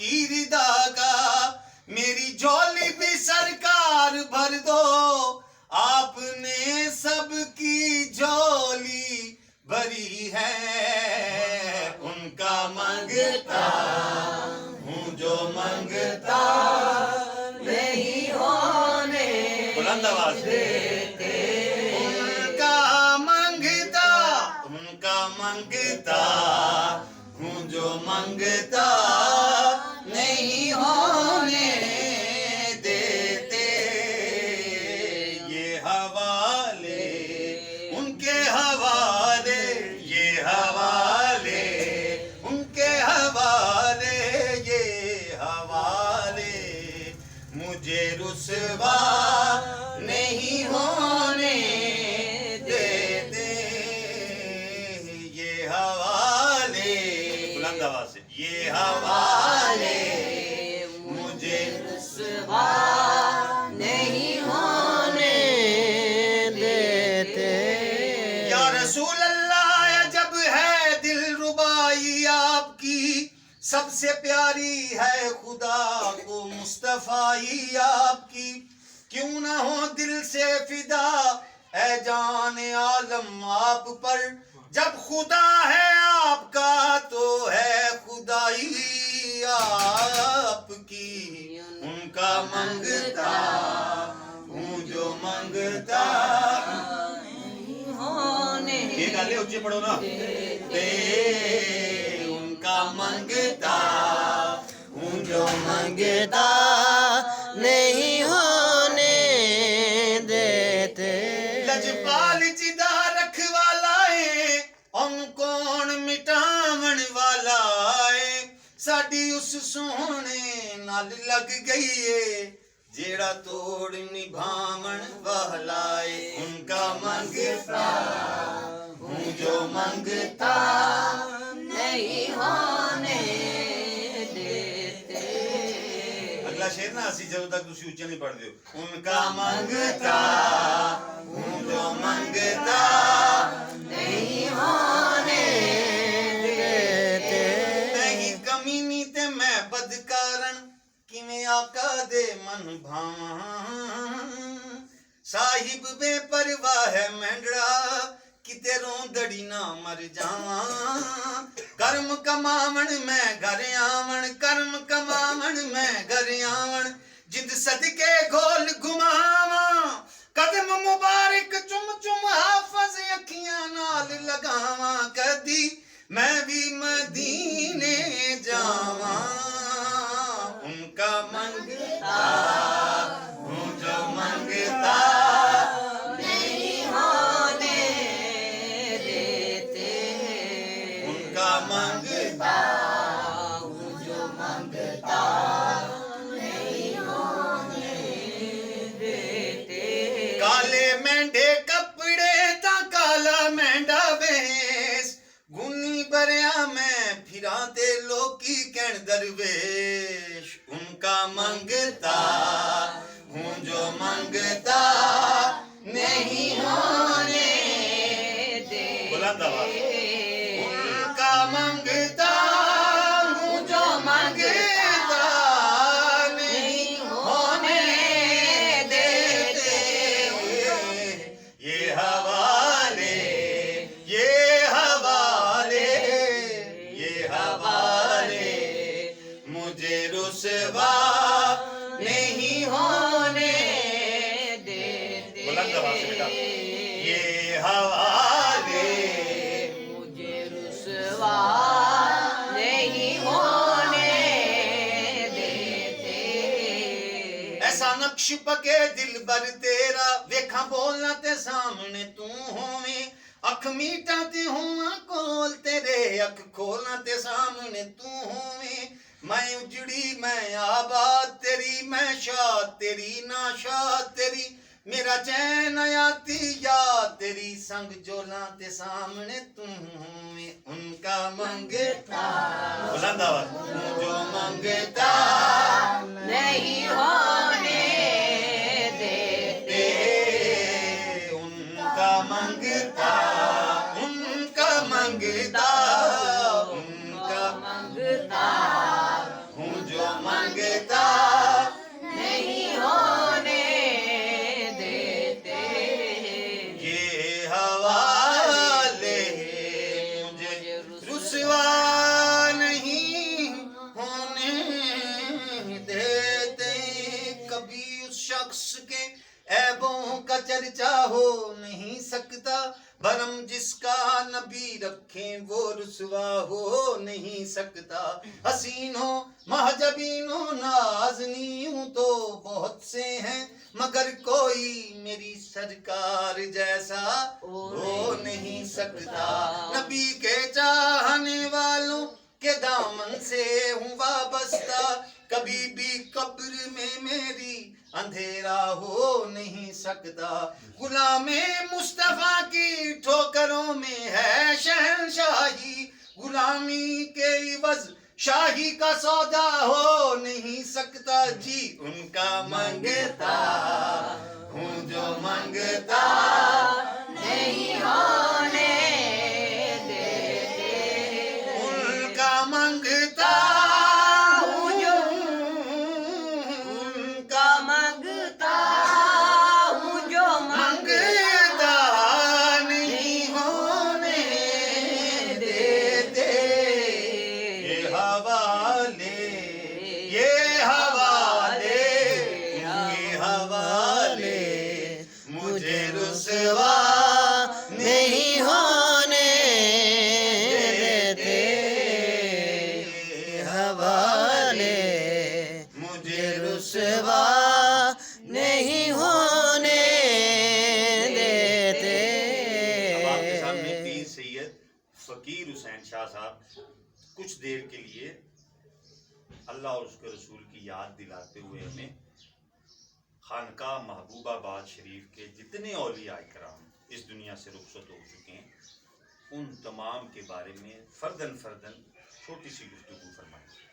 आपकी रिदा का। मेरी झोली भी सरकार भर दो, आपने सबकी झोली भरी है। उनका मंगता हूँ जो मंगता नहीं होने बुलंद आवाज देते। उनका मंगता हूँ जो मंगता नहीं होने देते। ये हवाले उनके हवाले, ये हवाले उनके हवाले, ये हवाले मुझे रुसवा नहीं होने देते। ये हवाले बुलंद आवाज से, ये हवाले मुझे रुसवा नहीं होने देते। या रसूल अल्लाह जब है दिल रुबाई आपकी, सबसे प्यारी है खुदा को मुस्तफाई आपकी। क्यों ना हो दिल से फिदा ऐ जान आलम आप पर, जब खुदा है आपका तो है खुदाई आपकी। उनका मंगता हूँ जो मंगता होने ये गाले ऊंचे पढ़ो ना दे। उनका मंगता हूँ जो मंगता नहीं होने देते। लजपाल जिदा रखवाला है, उन कौन मिटावन वाला है। साडी उस सोहने नाल लग गई है, जेड़ा तोड़ निभावन वाला है। उनका मंगता हूँ जो मंगता नहीं होने देते। अगला शेर ना असी जब तक तुसी ऊंचा नहीं पढ़ दो। उनका मंगता हूँ जो मंगता नहीं होने देते। नहीं कमीनी ते मैं बदकारण, किवें आका दे मन भावां। साहिब बेपरवाह है मेंढड़ा, किते रोंदड़ी ना मर जावां। कर्म कमावण मैं घर आवन, कर्म कमावण मैं घर आवन। जिंद सदके घोल घुमावां, कदम मुबारक चुम चुम हाफज अखियां नाल लगावां। कदी मैं भी मदीने जावां। उनका मंगता हूँ जो मंगता नहीं होने देते। उनका मंगता हूँ जो मंगता नहीं होने देते। काले मेंढे कपड़े ता काला मेंढा वेश, गुनी बरिया में फिरा ते लोकी कहण दरवेश। उनका मंगता हूँ जो मंगता नहीं होने देते। बुलंद आवाज। उनका मंगता हूँ जो मंगता नहीं होने देते। ये हवाले, ये हवाले, ये हवाले मुझे रुसवा नहीं होने देते। बुलंद आवाज से बेटा। ये हवाले मुझे रुसवा नहीं होने देते। ऐसा नक्श पके दिल बर तेरा, वेखा बोलना ते सामने तू होवे। अख मीटा ते होवा कोल तेरे, अख खोलना ते सामने तू होवे। मैं उजड़ी मैं आबाद तेरी, मैं शाद तेरी ना शाद तेरी। मेरा चैन आती याद तेरी, संग जोला ते सामने तू होवे। उनका मंगता बुलंद आवाज जो मंगता नहीं होने देते। उनका मंगता मंगता उनका मंगता हूँ जो का चर्चा हो नहीं सकता, भरम जिसका नबी रखे वो रुसवा हो नहीं सकता। हसीनों महजबीनों नाज़नीं तो बहुत से हैं, मगर कोई मेरी सरकार जैसा हो नहीं सकता। नबी के चाहने वालों के दामन से हूँ वाबस्ता, कभी भी कब्र में मेरी अंधेरा हो नहीं सकता। गुलामे मुस्तफा की ठोकरों में है शहंशाही, गुलामी के इवज शाही का सौदा हो नहीं सकता। जी उनका मंगता हूँ जो मंगता नहीं होने देते, उनका मंगता हूँ जो उनका मांगता हूँ जो मंगता नहीं होने देते। ये हवाले ये हवाले ये हवाले मुझे रुसवा नहीं होने देते। हवाले मुझे रुसवा नहीं होने देते। अब आपके सामने पीर सैयद फकीर हुसैन शाह साहब कुछ देर के लिए अल्लाह और उसके रसूल की याद दिलाते हुए हमें खानका महबूबाबाद शरीफ के जितने औलिया इकराम इस दुनिया से रुखसत हो चुके हैं, उन तमाम के बारे में फर्दन फर्दन छोटी सी गुफ्तगू फरमाएंगे।